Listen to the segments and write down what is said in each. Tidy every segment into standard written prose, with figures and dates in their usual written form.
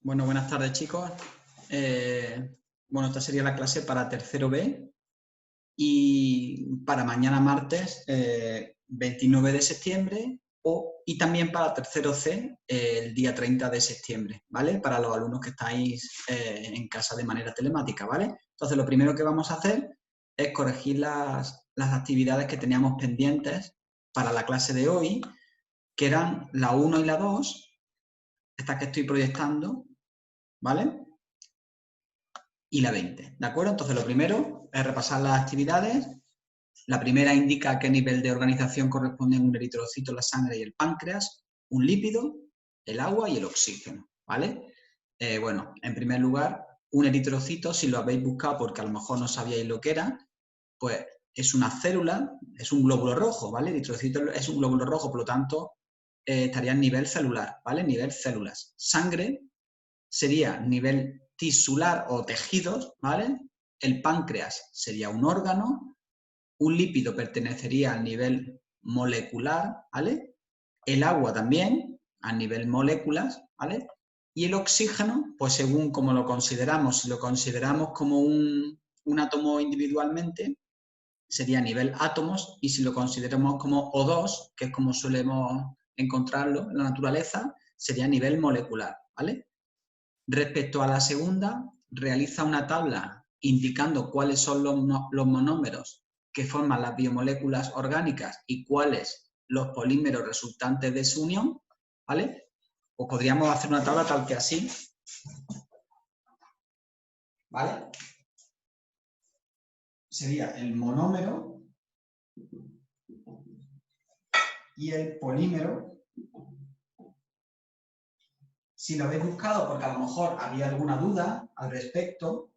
Bueno, buenas tardes, chicos. Bueno, esta sería la clase para tercero B y para mañana martes 29 de septiembre y también para tercero C el día 30 de septiembre, ¿vale? Para los alumnos que estáis en casa de manera telemática, ¿vale? Entonces, lo primero que vamos a hacer es corregir las actividades que teníamos pendientes para la clase de hoy, que eran la 1 y la 2, estas que estoy proyectando, ¿vale? Y la 20, ¿de acuerdo? Entonces, lo primero es repasar las actividades. La primera indica a qué nivel de organización corresponden un eritrocito, la sangre y el páncreas, un lípido, el agua y el oxígeno, ¿vale? Bueno, en primer lugar, un eritrocito, si lo habéis buscado porque a lo mejor no sabíais lo que era, pues es una célula, es un glóbulo rojo, ¿vale? El eritrocito es un glóbulo rojo, por lo tanto, estaría en nivel celular, ¿vale? Nivel células. Sangre sería nivel tisular o tejidos, ¿vale? El páncreas sería un órgano, un lípido pertenecería al nivel molecular, ¿vale? El agua también, a nivel moléculas, ¿vale? Y el oxígeno, pues según como lo consideramos, si lo consideramos como un átomo individualmente, sería a nivel átomos, y si lo consideramos como O2, que es como solemos encontrarlo en la naturaleza, sería a nivel molecular, ¿vale? Respecto a la segunda, realiza una tabla indicando cuáles son los monómeros que forman las biomoléculas orgánicas y cuáles los polímeros resultantes de su unión, ¿vale? O podríamos hacer una tabla tal que así, ¿vale? Sería el monómero y el polímero. Si lo habéis buscado porque a lo mejor había alguna duda al respecto,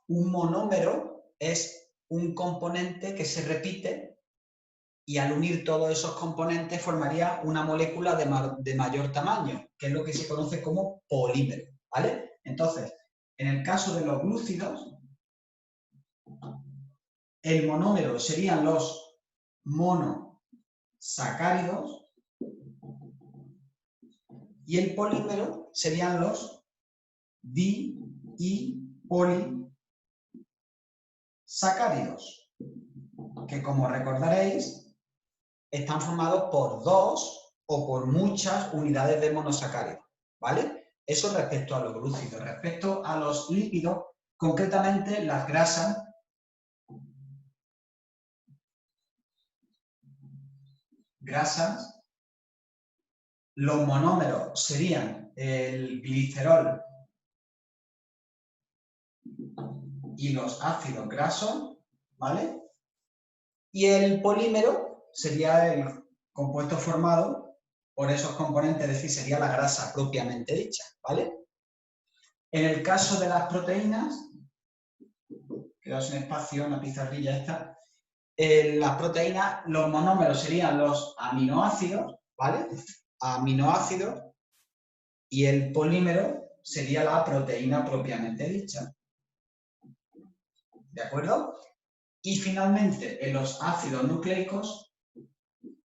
un monómero es un componente que se repite y al unir todos esos componentes formaría una molécula de mayor tamaño, que es lo que se conoce como polímero, ¿vale? Entonces, en el caso de los glúcidos, el monómero serían los monosacáridos y el polímero serían los di- y polisacáridos, que como recordaréis, están formados por dos o por muchas unidades de monosacáridos, ¿vale? Eso respecto a los glúcidos. Respecto a los lípidos, concretamente las grasas, los monómeros serían el glicerol y los ácidos grasos, ¿vale? Y el polímero sería el compuesto formado por esos componentes, es decir, sería la grasa propiamente dicha, ¿vale? En el caso de las proteínas, quedaos en espacio en la pizarrilla esta, las proteínas, los monómeros serían los aminoácidos, ¿vale? Aminoácidos, y el polímero sería la proteína propiamente dicha, ¿de acuerdo? Y finalmente, en los ácidos nucleicos,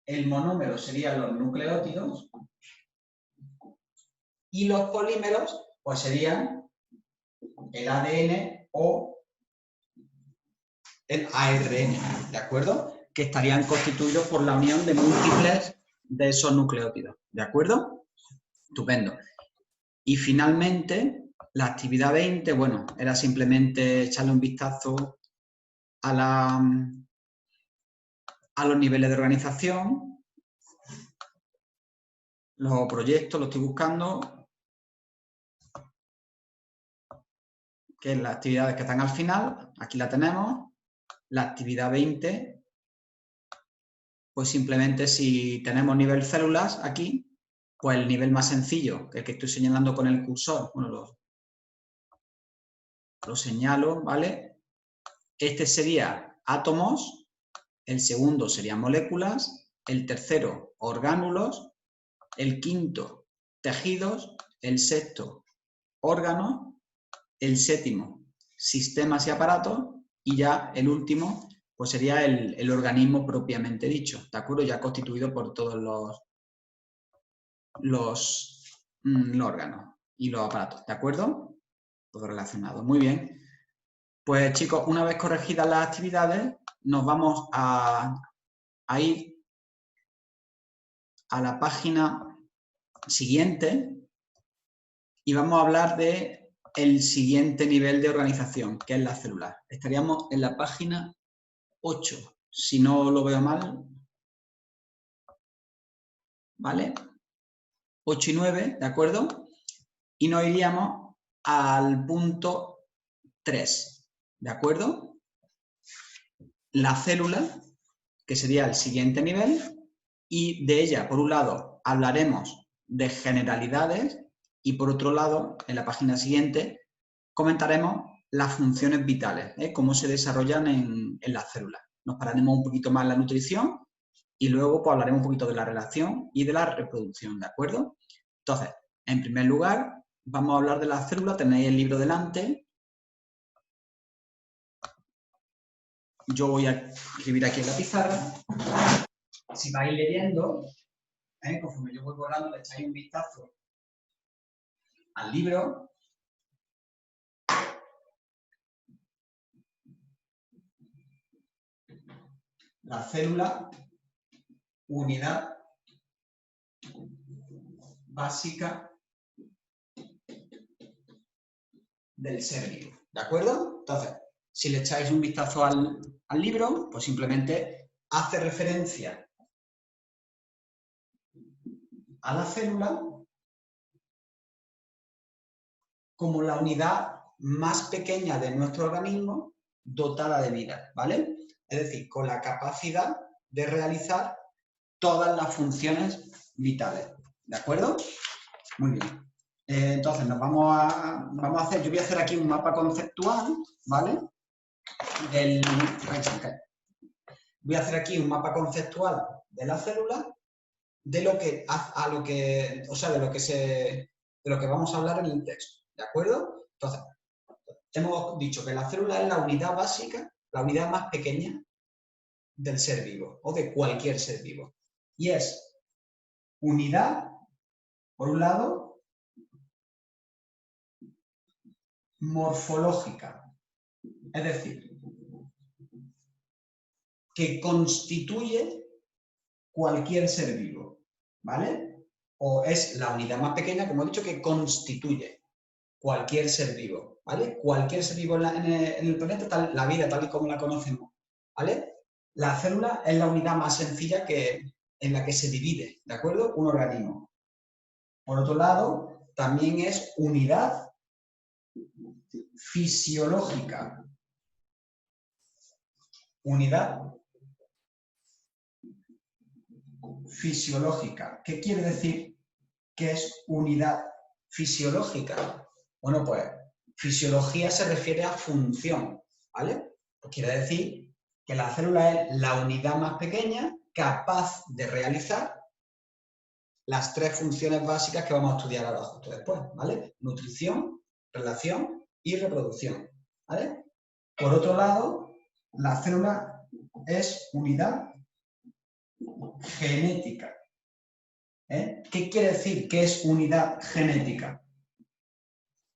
el monómero serían los nucleótidos y los polímeros, pues serían el ADN o el ARN, ¿de acuerdo? Que estarían constituidos por la unión de múltiples de esos nucleótidos, ¿de acuerdo? Estupendo. Y finalmente, la actividad 20, bueno, era simplemente echarle un vistazo a los niveles de organización. Los proyectos los estoy buscando, que es las actividades que están al final. Aquí la tenemos. La actividad 20, pues simplemente si tenemos nivel células aquí, pues el nivel más sencillo, que el que estoy señalando con el cursor, bueno, lo señalo, ¿vale? Este sería átomos, el segundo sería moléculas, el tercero orgánulos, el quinto tejidos, el sexto órganos, el séptimo sistemas y aparatos y ya el último pues sería el organismo propiamente dicho, ¿de acuerdo? Ya constituido por todos los los órganos y los aparatos, ¿de acuerdo? Todo relacionado. Muy bien. Pues chicos, una vez corregidas las actividades, nos vamos a ir a la página siguiente y vamos a hablar de el siguiente nivel de organización, que es la célula. Estaríamos en la página 8, si no lo veo mal, ¿vale? 8 y 9, ¿de acuerdo? Y nos iríamos al punto 3, ¿de acuerdo? La célula, que sería el siguiente nivel, y de ella, por un lado, hablaremos de generalidades y por otro lado, en la página siguiente, comentaremos las funciones vitales, cómo se desarrollan en las células. Nos pararemos un poquito más en la nutrición y luego pues, hablaremos un poquito de la relación y de la reproducción, ¿de acuerdo? Entonces, en primer lugar, vamos a hablar de las células, tenéis el libro delante. Yo voy a escribir aquí en la pizarra. Si vais leyendo, conforme yo voy hablando, le echáis un vistazo al libro. La célula, unidad básica del ser vivo, ¿de acuerdo? Entonces, si le echáis un vistazo al libro, pues simplemente hace referencia a la célula como la unidad más pequeña de nuestro organismo dotada de vida, ¿vale? Es decir, con la capacidad de realizar todas las funciones vitales, ¿de acuerdo? Muy bien. Entonces, vamos a hacer, yo voy a hacer aquí un mapa conceptual, ¿vale? Voy a hacer aquí un mapa conceptual de la célula, de lo que vamos a hablar en el texto, ¿de acuerdo? Entonces, hemos dicho que la célula es la unidad básica, la unidad más pequeña del ser vivo o de cualquier ser vivo. Y es unidad, por un lado, morfológica, es decir, que constituye cualquier ser vivo, ¿vale? O es la unidad más pequeña, como he dicho, que constituye cualquier ser vivo, ¿vale? Cualquier ser vivo en el planeta, la vida tal y como la conocemos, ¿vale? La célula es la unidad más sencilla en la que se divide, ¿de acuerdo? Un organismo. Por otro lado, también es unidad fisiológica. Unidad fisiológica. ¿Qué quiere decir que es unidad fisiológica? Bueno, pues fisiología se refiere a función, ¿vale? Pues quiere decir que la célula es la unidad más pequeña capaz de realizar las tres funciones básicas que vamos a estudiar ahora justo después, ¿vale? Nutrición, relación y reproducción, ¿vale? Por otro lado, la célula es unidad genética. ¿Qué quiere decir que es unidad genética?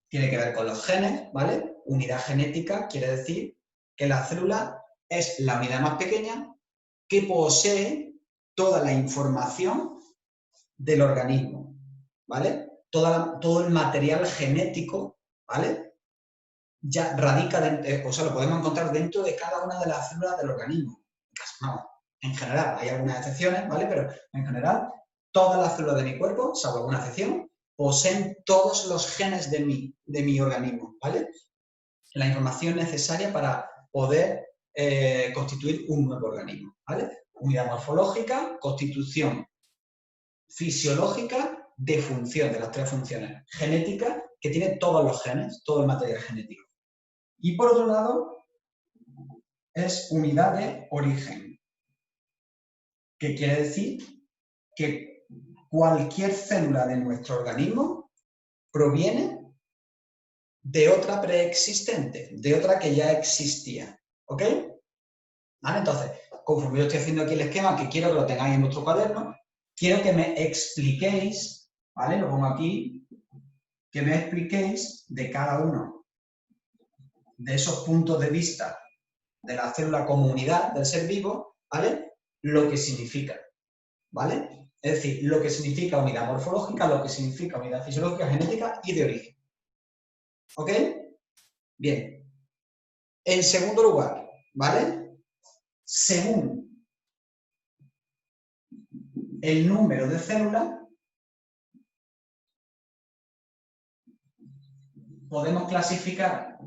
Tiene que ver con los genes, ¿vale? Unidad genética quiere decir que la célula es la unidad más pequeña que posee toda la información del organismo, ¿vale? Todo el material genético, ¿vale? Ya radica, lo podemos encontrar dentro de cada una de las células del organismo. No, en general, hay algunas excepciones, ¿vale? Pero en general, todas las células de mi cuerpo, salvo alguna excepción, poseen todos los genes de mi organismo, ¿vale? La información necesaria para poder constituir un nuevo organismo, ¿vale? Unidad morfológica, constitución fisiológica, de función, de las tres funciones. Genética, que tiene todos los genes, todo el material genético. Y por otro lado, es unidad de origen, que quiere decir que cualquier célula de nuestro organismo proviene de otra preexistente, de otra que ya existía. ¿Ok? ¿Vale? Entonces, conforme yo estoy haciendo aquí el esquema, que quiero que lo tengáis en vuestro cuaderno, quiero que me expliquéis ¿vale? Lo pongo aquí, que me expliquéis de cada uno de esos puntos de vista de la célula como unidad del ser vivo, ¿vale? Lo que significa, ¿vale? Es decir, lo que significa unidad morfológica, lo que significa unidad fisiológica, genética y de origen. ¿Ok? Bien. En segundo lugar, ¿vale? Según el número de células, podemos clasificar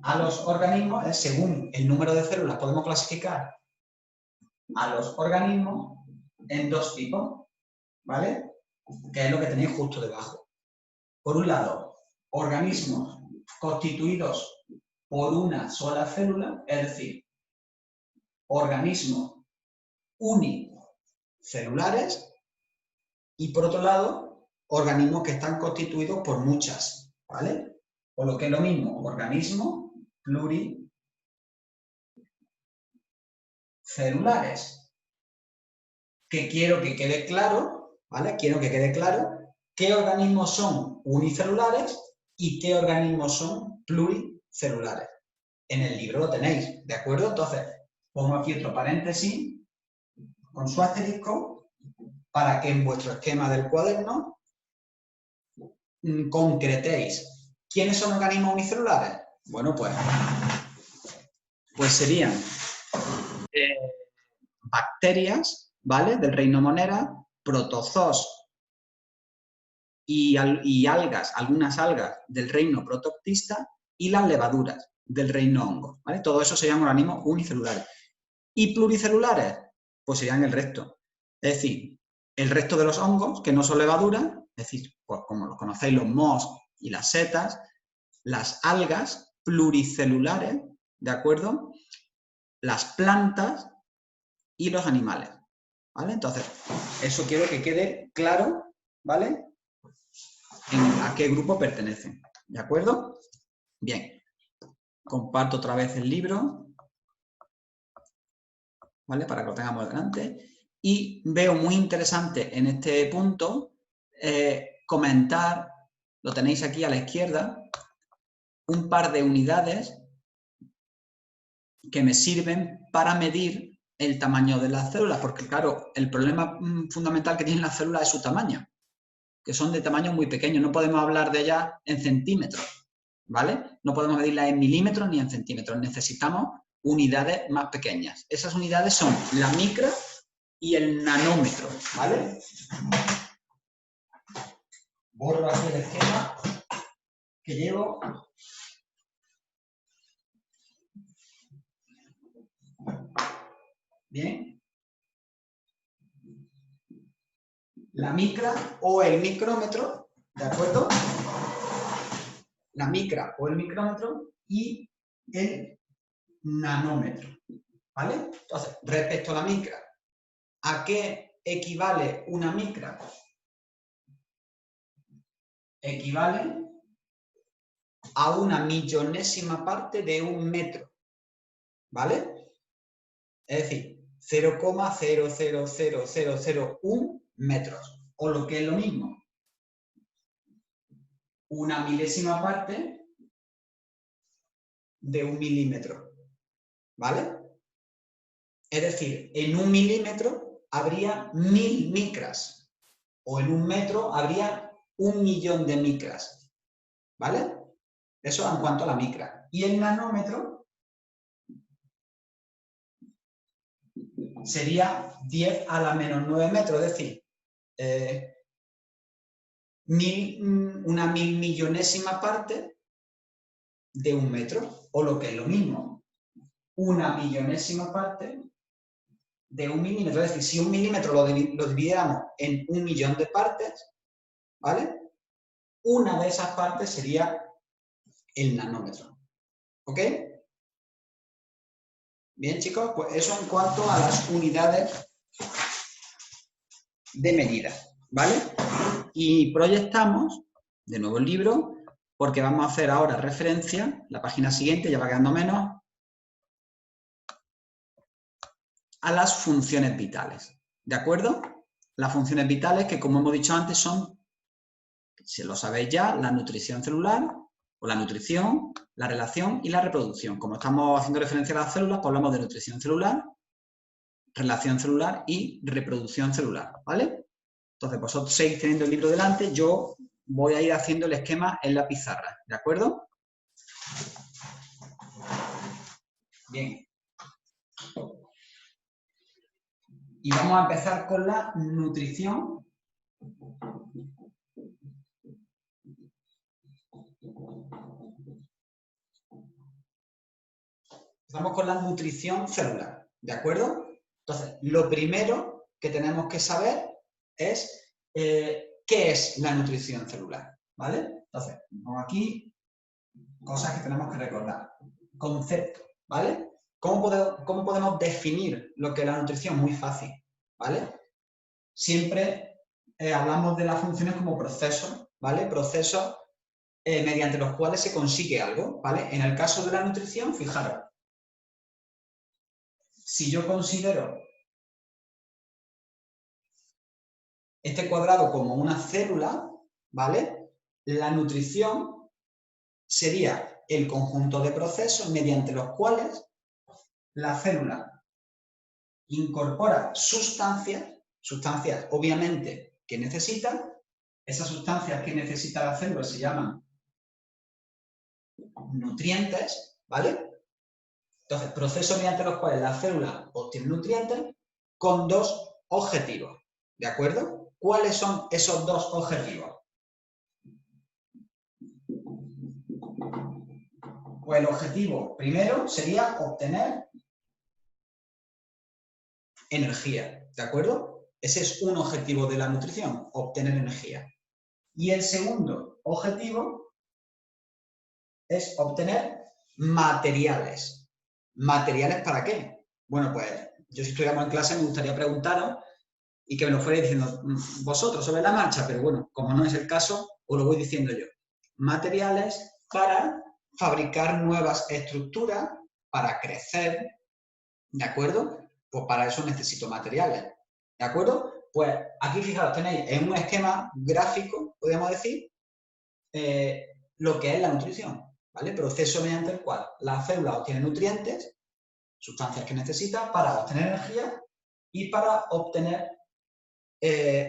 a los organismos, según el número de células, podemos clasificar a los organismos en dos tipos, ¿vale? Que es lo que tenéis justo debajo. Por un lado, organismos constituidos por una sola célula, es decir, organismos unicelulares, y por otro lado, organismos que están constituidos por muchas, ¿vale? O lo que es lo mismo, organismos pluricelulares. Que quiero que quede claro, ¿vale? Quiero que quede claro qué organismos son unicelulares y qué organismos son pluricelulares. En el libro lo tenéis, ¿de acuerdo? Entonces, pongo aquí otro paréntesis con su asterisco para que en vuestro esquema del cuaderno concretéis. ¿Quiénes son organismos unicelulares? Bueno, pues serían bacterias, ¿vale? Del reino Monera, protozoos y algas, algunas algas del reino protoctista y las levaduras del reino hongo, ¿vale? Todo eso serían organismos unicelulares. ¿Y pluricelulares? Pues serían el resto. Es decir, el resto de los hongos, que no son levaduras, es decir, pues como los conocéis, los mohos y las setas, las algas pluricelulares, ¿de acuerdo? Las plantas y los animales, ¿vale? Entonces, eso quiero que quede claro, ¿vale? A qué grupo pertenecen, ¿de acuerdo? Bien, comparto otra vez el libro, ¿vale? Para que lo tengamos delante. Y veo muy interesante en este punto comentar, lo tenéis aquí a la izquierda, un par de unidades que me sirven para medir el tamaño de las células, porque claro, el problema fundamental que tienen las células es su tamaño, que son de tamaño muy pequeño, no podemos hablar de ellas en centímetros, ¿vale? No podemos medirlas en milímetros ni en centímetros, necesitamos unidades más pequeñas. Esas unidades son la micra y el nanómetro, ¿vale? Borro aquí el esquema que llevo. Bien. La micra o el micrómetro, ¿de acuerdo? La micra o el micrómetro y el nanómetro, ¿vale? Entonces, respecto a la micra, ¿a qué equivale una micra? Equivale a una millonésima parte de un metro, ¿vale? Es decir, 0,00001 metros, o lo que es lo mismo, una milésima parte de un milímetro, ¿vale? Es decir, en un milímetro habría 1000 micras, o en un metro habría 1.000.000 de micras, ¿vale? Eso en cuanto a la micra. Y el nanómetro sería 10 a la menos 9 metros, es decir, una 1000.000.000ésima parte de un metro, o lo que es lo mismo, una millonésima parte de un milímetro. Es decir, si un milímetro lo dividiéramos en 1.000.000 de partes, ¿vale? Una de esas partes sería el nanómetro. ¿Ok? Bien, chicos, pues eso en cuanto a las unidades de medida, ¿vale? Y proyectamos de nuevo el libro, porque vamos a hacer ahora referencia, la página siguiente, ya va quedando menos, a las funciones vitales, ¿de acuerdo? Las funciones vitales que, como hemos dicho antes, son, si lo sabéis ya, la nutrición celular, o la nutrición, la relación y la reproducción. Como estamos haciendo referencia a las células, pues hablamos de nutrición celular, relación celular y reproducción celular, ¿vale? Entonces, vosotros seguís teniendo el libro delante, yo voy a ir haciendo el esquema en la pizarra, ¿de acuerdo? Bien. Y vamos a empezar con la nutrición. Empezamos con la nutrición celular, ¿de acuerdo? Entonces, lo primero que tenemos que saber es qué es la nutrición celular, ¿vale? Entonces, vamos aquí, cosas que tenemos que recordar. Concepto, ¿vale? ¿Cómo podemos definir lo que es la nutrición? Muy fácil, ¿vale? Siempre hablamos de las funciones como procesos, ¿vale? Procesos mediante los cuales se consigue algo, ¿vale? En el caso de la nutrición, fijaros, si yo considero este cuadrado como una célula, ¿vale? La nutrición sería el conjunto de procesos mediante los cuales la célula incorpora sustancias obviamente que necesita. Esas sustancias que necesita la célula se llaman nutrientes, ¿vale? Entonces, procesos mediante los cuales la célula obtiene nutrientes con dos objetivos, ¿de acuerdo? ¿Cuáles son esos dos objetivos? Pues el objetivo primero sería obtener energía, ¿de acuerdo? Ese es un objetivo de la nutrición, obtener energía. Y el segundo objetivo es obtener materiales. ¿Materiales para qué? Bueno, pues yo si estuviéramos en clase me gustaría preguntaros y que me lo fuera diciendo vosotros sobre la marcha, pero bueno, como no es el caso, os lo voy diciendo yo. Materiales para fabricar nuevas estructuras, para crecer, ¿de acuerdo? Pues para eso necesito materiales, ¿de acuerdo? Pues aquí fijaros, tenéis en un esquema gráfico, podríamos decir, lo que es la nutrición, ¿vale? Proceso mediante el cual la célula obtiene nutrientes, sustancias que necesita para obtener energía y para obtener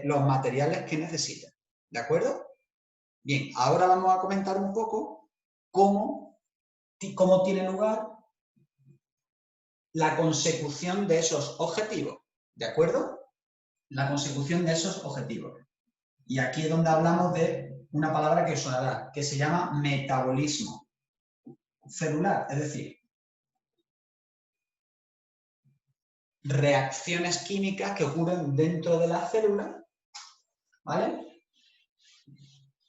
los materiales que necesita, ¿de acuerdo? Bien, ahora vamos a comentar un poco cómo tiene lugar la consecución de esos objetivos, ¿de acuerdo? La consecución de esos objetivos. Y aquí es donde hablamos de una palabra que sonará, que se llama metabolismo celular, es decir, reacciones químicas que ocurren dentro de la célula, ¿vale?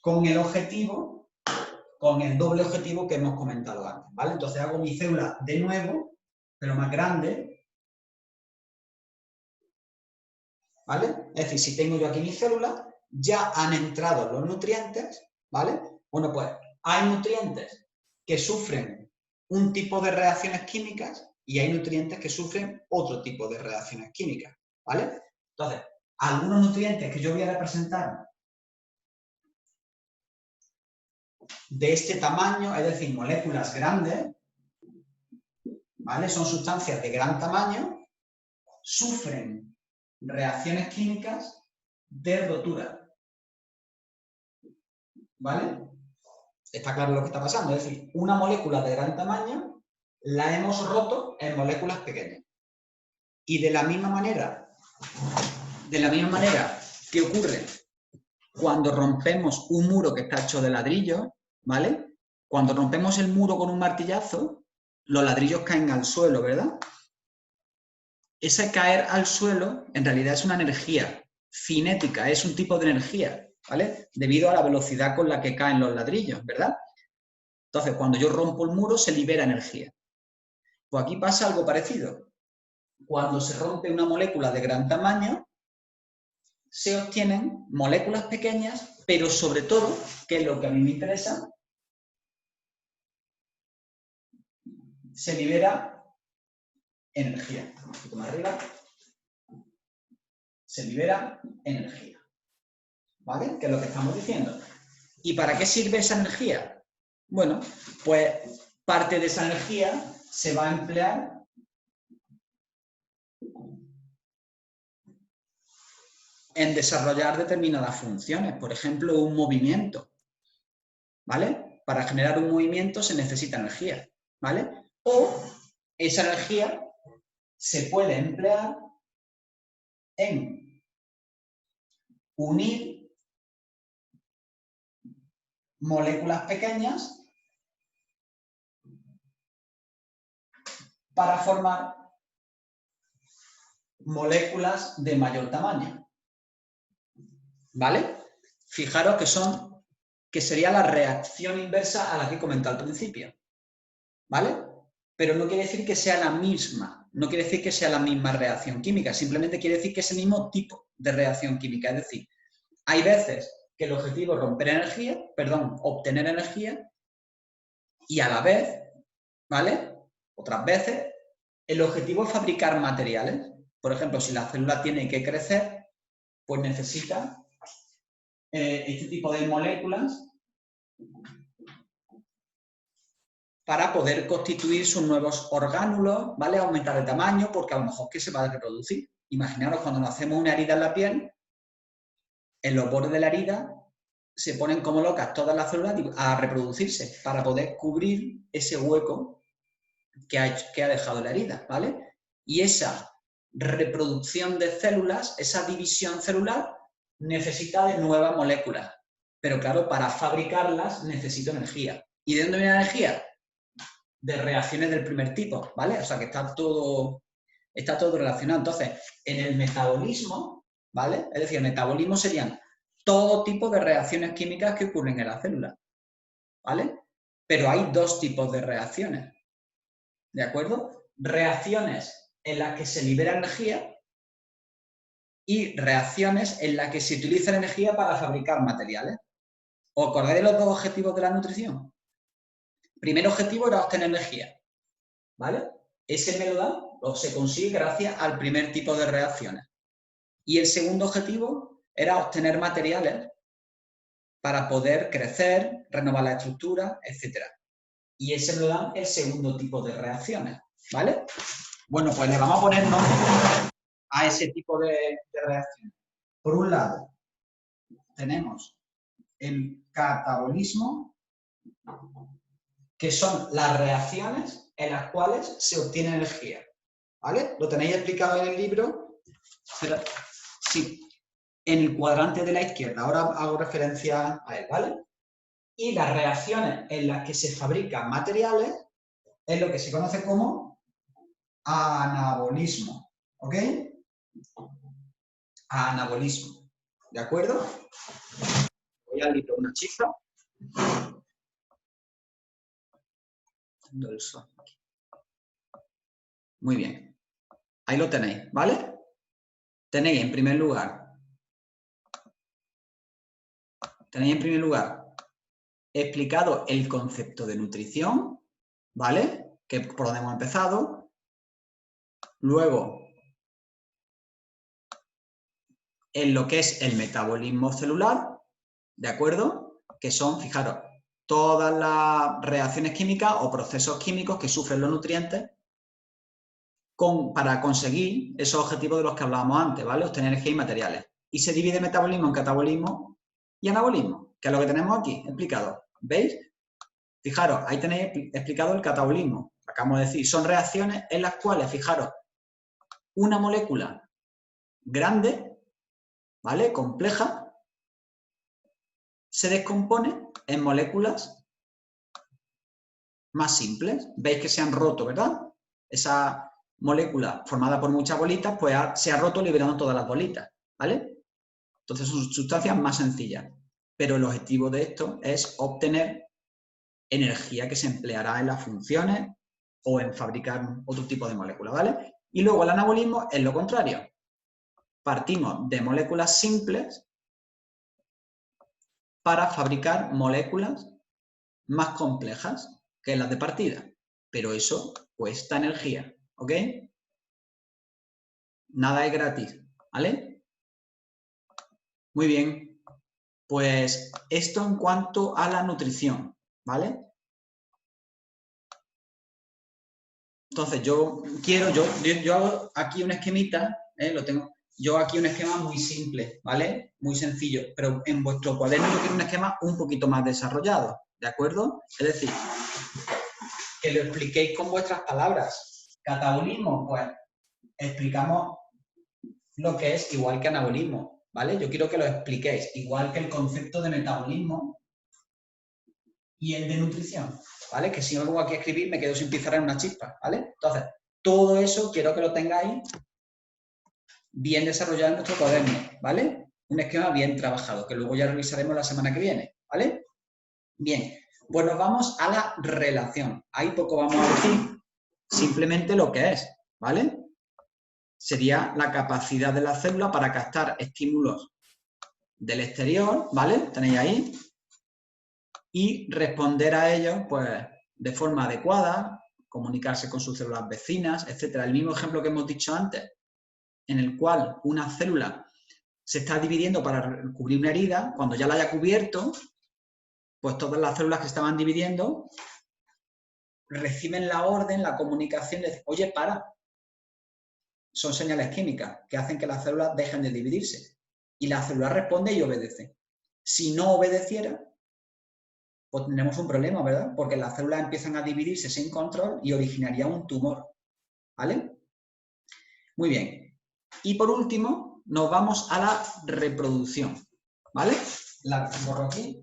Con el objetivo, con el doble objetivo que hemos comentado antes, ¿vale? Entonces hago mi célula de nuevo, pero más grande, ¿vale? Es decir, si tengo yo aquí mi célula, ya han entrado los nutrientes, ¿vale? Bueno, pues hay nutrientes que sufren un tipo de reacciones químicas y hay nutrientes que sufren otro tipo de reacciones químicas, ¿vale? Entonces, algunos nutrientes que yo voy a representar de este tamaño, es decir, moléculas grandes, ¿vale? Son sustancias de gran tamaño, sufren reacciones químicas de rotura, ¿vale? Está claro lo que está pasando, es decir, una molécula de gran tamaño la hemos roto en moléculas pequeñas. Y de la misma manera que ocurre cuando rompemos un muro que está hecho de ladrillo, ¿vale? Cuando rompemos el muro con un martillazo, los ladrillos caen al suelo, ¿verdad? Ese caer al suelo en realidad es una energía cinética, es un tipo de energía, ¿vale? Debido a la velocidad con la que caen los ladrillos, ¿verdad? Entonces, cuando yo rompo el muro, se libera energía. Pues aquí pasa algo parecido. Cuando se rompe una molécula de gran tamaño, se obtienen moléculas pequeñas, pero sobre todo, que es lo que a mí me interesa, se libera energía. Un poquito más arriba. se libera energía. ¿Vale? Que es lo que estamos diciendo. ¿Y para qué sirve esa energía? Bueno, pues parte de esa energía se va a emplear en desarrollar determinadas funciones. Por ejemplo, un movimiento. ¿Vale? Para generar un movimiento se necesita energía. ¿Vale? O esa energía se puede emplear en unir moléculas pequeñas para formar moléculas de mayor tamaño. ¿Vale? Fijaros que sería la reacción inversa a la que he comentado al principio. ¿Vale? Pero no quiere decir que sea la misma, no quiere decir que sea la misma reacción química, simplemente quiere decir que es el mismo tipo de reacción química. Es decir, hay veces que el objetivo es obtener energía, y a la vez, ¿vale? Otras veces, el objetivo es fabricar materiales. Por ejemplo, si la célula tiene que crecer, pues necesita este tipo de moléculas para poder constituir sus nuevos orgánulos, ¿vale? Aumentar de tamaño, porque a lo mejor que se va a reproducir. Imaginaros cuando nos hacemos una herida en la piel, en los bordes de la herida se ponen como locas todas las células a reproducirse para poder cubrir ese hueco que ha dejado la herida, ¿vale? Y esa reproducción de células, esa división celular, necesita de nuevas moléculas. Pero claro, para fabricarlas necesito energía. ¿Y de dónde viene la energía? De reacciones del primer tipo, ¿vale? O sea que está todo relacionado. Entonces, en el metabolismo, ¿vale? Es decir, el metabolismo serían todo tipo de reacciones químicas que ocurren en la célula, ¿vale? Pero hay dos tipos de reacciones, ¿de acuerdo? Reacciones en las que se libera energía y reacciones en las que se utiliza la energía para fabricar materiales. ¿Os acordáis de los dos objetivos de la nutrición? El primer objetivo era obtener energía, ¿vale? Ese me lo da o se consigue gracias al primer tipo de reacciones. Y el segundo objetivo era obtener materiales para poder crecer, renovar la estructura, etc. Y ese me lo da el segundo tipo de reacciones, ¿vale? Bueno, pues le vamos a poner nombre a ese tipo de reacciones. Por un lado, tenemos el catabolismo, que son las reacciones en las cuales se obtiene energía. ¿Vale? Lo tenéis explicado en el libro. Sí, en el cuadrante de la izquierda. Ahora hago referencia a él, ¿vale? Y las reacciones en las que se fabrican materiales es lo que se conoce como anabolismo. ¿Ok? Anabolismo. ¿De acuerdo? Voy al libro una chispa. Muy bien. Ahí lo tenéis, ¿vale? Tenéis en primer lugar explicado el concepto de nutrición, ¿vale? Que por donde hemos empezado. Luego, en lo que es el metabolismo celular, ¿de acuerdo? Que son, fijaros, todas las reacciones químicas o procesos químicos que sufren los nutrientes para conseguir esos objetivos de los que hablábamos antes, ¿vale? Obtener energía y materiales. Y se divide metabolismo en catabolismo y anabolismo, que es lo que tenemos aquí explicado. ¿Veis? Fijaros, ahí tenéis explicado el catabolismo. Acabamos de decir, son reacciones en las cuales, fijaros, una molécula grande, ¿vale? Compleja, se descompone en moléculas más simples. Veis que se han roto, ¿verdad? Esa molécula formada por muchas bolitas, pues se ha roto liberando todas las bolitas, ¿vale? Entonces son sustancias más sencillas. Pero el objetivo de esto es obtener energía que se empleará en las funciones o en fabricar otro tipo de moléculas, ¿vale? Y luego el anabolismo es lo contrario. Partimos de moléculas simples para fabricar moléculas más complejas que las de partida. Pero eso cuesta energía, ¿ok? Nada es gratis, ¿vale? Muy bien. Pues esto en cuanto a la nutrición, ¿vale? Entonces, yo hago aquí un esquemita, yo aquí un esquema muy simple, ¿vale? Muy sencillo, pero en vuestro cuaderno yo quiero un esquema un poquito más desarrollado, ¿de acuerdo? Es decir, que lo expliquéis con vuestras palabras. Catabolismo, pues explicamos lo que es igual que anabolismo, ¿vale? Yo quiero que lo expliquéis, igual que el concepto de metabolismo y el de nutrición, ¿vale? Que si no lo pongo aquí a escribir me quedo sin pizarra en una chispa, ¿vale? Entonces, todo eso quiero que lo tengáis bien desarrollado en nuestro cuaderno, ¿vale? Un esquema bien trabajado, que luego ya revisaremos la semana que viene, ¿vale? Bien, pues nos vamos a la relación. Ahí poco vamos a decir, simplemente lo que es, ¿vale? Sería la capacidad de la célula para captar estímulos del exterior, ¿vale? Tenéis ahí. Y responder a ellos, pues, de forma adecuada, comunicarse con sus células vecinas, etcétera. El mismo ejemplo que hemos dicho antes, en el cual una célula se está dividiendo para cubrir una herida, cuando ya la haya cubierto, pues todas las células que estaban dividiendo reciben la orden, la comunicación de, oye, para. Son señales químicas que hacen que las células dejen de dividirse. Y la célula responde y obedece. Si no obedeciera, pues tenemos un problema, ¿verdad? Porque las células empiezan a dividirse sin control y originaría un tumor, ¿vale? Muy bien. Y por último, nos vamos a la reproducción, ¿vale? La borro aquí.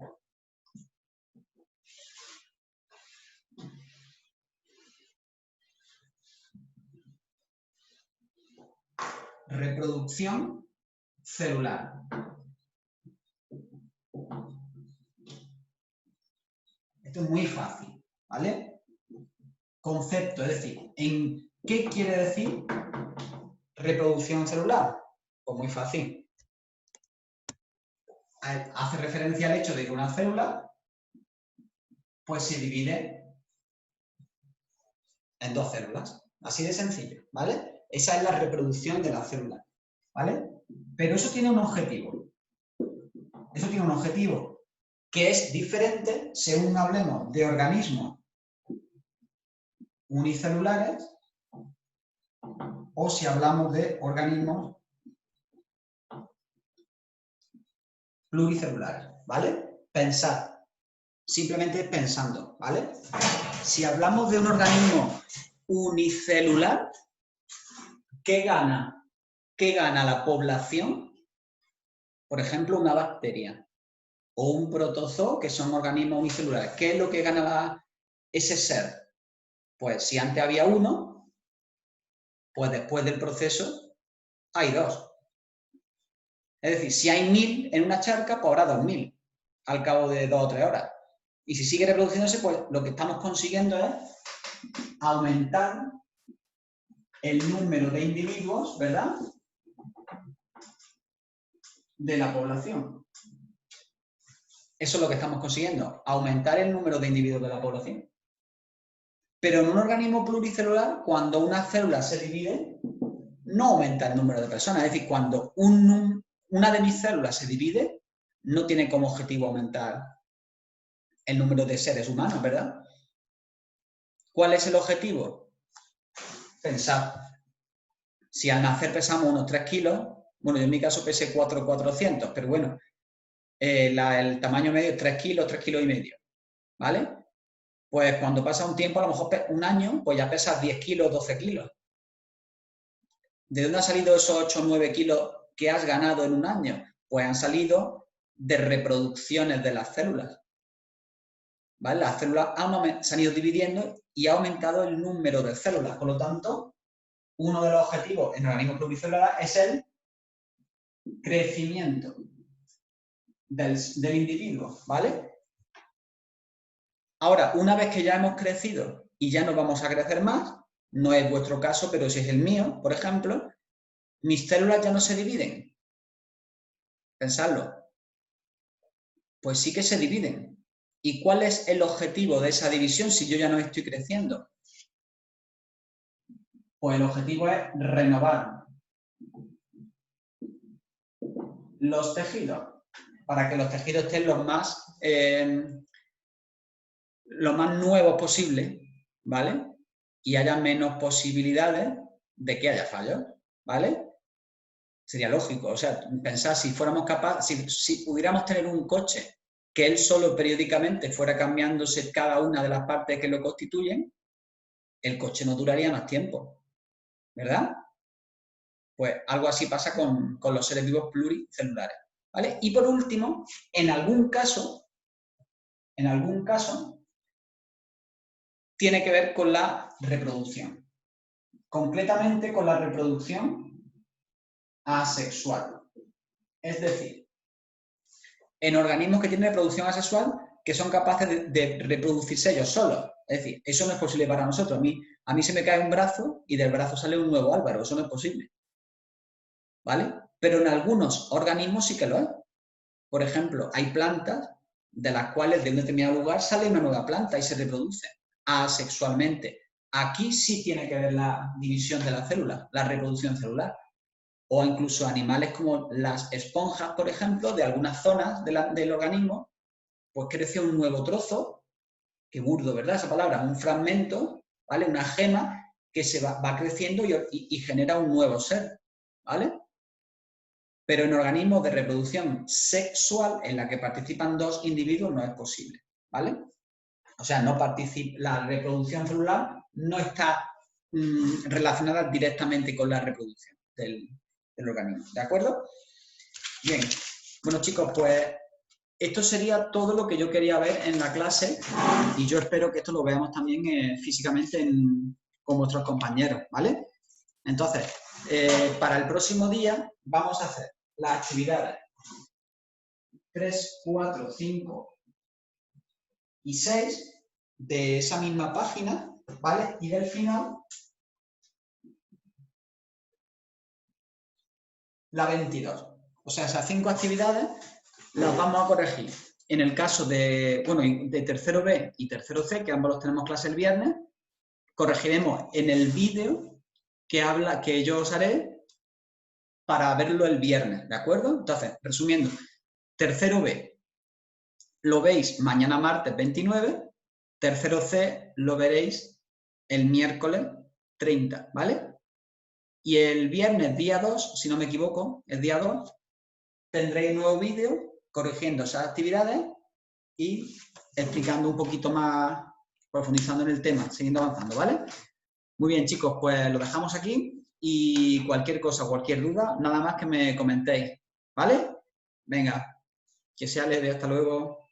Reproducción celular. Esto es muy fácil, ¿vale? Concepto, es decir, ¿en qué quiere decir reproducción celular? Pues muy fácil. Hace referencia al hecho de que una célula pues se divide en dos células. Así de sencillo, ¿vale? Esa es la reproducción de la célula, ¿vale? Pero eso tiene un objetivo. Eso tiene un objetivo que es diferente según hablemos de organismos unicelulares o si hablamos de organismos pluricelulares, ¿vale? Pensad, simplemente pensando, ¿vale? Si hablamos de un organismo unicelular, ¿qué gana? ¿Qué gana la población? Por ejemplo, una bacteria o un protozoo, que son organismos unicelulares. ¿Qué es lo que gana ese ser? Pues si antes había uno, pues después del proceso hay dos. Es decir, si hay 1000 en una charca, pues habrá 2000 al cabo de 2 o 3 horas. Y si sigue reproduciéndose, pues lo que estamos consiguiendo es aumentar el número de individuos, ¿verdad?, de la población. Eso es lo que estamos consiguiendo, aumentar el número de individuos de la población. Pero en un organismo pluricelular, cuando una célula se divide, no aumenta el número de personas. Es decir, cuando una de mis células se divide, no tiene como objetivo aumentar el número de seres humanos, ¿verdad? ¿Cuál es el objetivo? Pensad, si al nacer pesamos unos 3 kilos, bueno, yo en mi caso pesé 4,400, pero bueno, el tamaño medio es 3 kilos, 3 kilos y medio, ¿vale? Pues cuando pasa un tiempo, a lo mejor un año, pues ya pesas 10 kilos, 12 kilos. ¿De dónde han salido esos 8 o 9 kilos que has ganado en un año? Pues han salido de reproducciones de las células, ¿vale? Las células se han ido dividiendo y ha aumentado el número de células. Por lo tanto, uno de los objetivos en organismos pluricelulares es el crecimiento del individuo, ¿vale? Ahora, una vez que ya hemos crecido y ya no vamos a crecer más, no es vuestro caso, pero si es el mío, por ejemplo, mis células ya no se dividen. Pensadlo. Pues sí que se dividen. ¿Y cuál es el objetivo de esa división si yo ya no estoy creciendo? Pues el objetivo es renovar los tejidos, para que los tejidos estén lo más nuevos posible, ¿vale? Y haya menos posibilidades de que haya fallos, ¿vale? Sería lógico, o sea, pensar si fuéramos capaces, si pudiéramos tener un coche que él solo periódicamente fuera cambiándose cada una de las partes que lo constituyen, el coche no duraría más tiempo, ¿verdad? Pues algo así pasa con los seres vivos pluricelulares, ¿vale? Y por último, en algún caso, tiene que ver con la reproducción. Concretamente con la reproducción asexual. Es decir, en organismos que tienen reproducción asexual que son capaces de reproducirse ellos solos. Es decir, eso no es posible para nosotros. A mí se me cae un brazo y del brazo sale un nuevo Álvaro. Eso no es posible. ¿Vale? Pero en algunos organismos sí que lo es. Por ejemplo, hay plantas de las cuales de un determinado lugar sale una nueva planta y se reproduce asexualmente. Aquí sí tiene que ver la división de las células, la reproducción celular. O incluso animales como las esponjas, por ejemplo, de algunas zonas del organismo, pues crece un nuevo trozo, qué burdo, ¿verdad? Esa palabra, un fragmento, ¿vale? Una gema que se va creciendo y genera un nuevo ser, ¿vale? Pero en organismos de reproducción sexual, en la que participan dos individuos, no es posible, ¿vale? O sea, la reproducción celular no está relacionada directamente con la reproducción del organismo, ¿de acuerdo? Bien, bueno chicos, pues esto sería todo lo que yo quería ver en la clase y yo espero que esto lo veamos también físicamente con vuestros compañeros, ¿vale? Entonces, para el próximo día vamos a hacer las actividades 3, 4, 5 y 6 de esa misma página, ¿vale? Y del final, la 22. O sea, esas 5 actividades las vamos a corregir. En el caso de tercero B y tercero C, que ambos los tenemos clase el viernes, corregiremos en el vídeo que yo os haré para verlo el viernes, ¿de acuerdo? Entonces, resumiendo, tercero B lo veis mañana martes 29, tercero C lo veréis el miércoles 30, ¿vale? Y el viernes día 2, si no me equivoco, el día 2, tendréis un nuevo vídeo corrigiendo esas actividades y explicando un poquito más, profundizando en el tema, siguiendo avanzando, ¿vale? Muy bien, chicos, pues lo dejamos aquí y cualquier cosa, cualquier duda, nada más que me comentéis, ¿vale? Venga, que sea leve, hasta luego.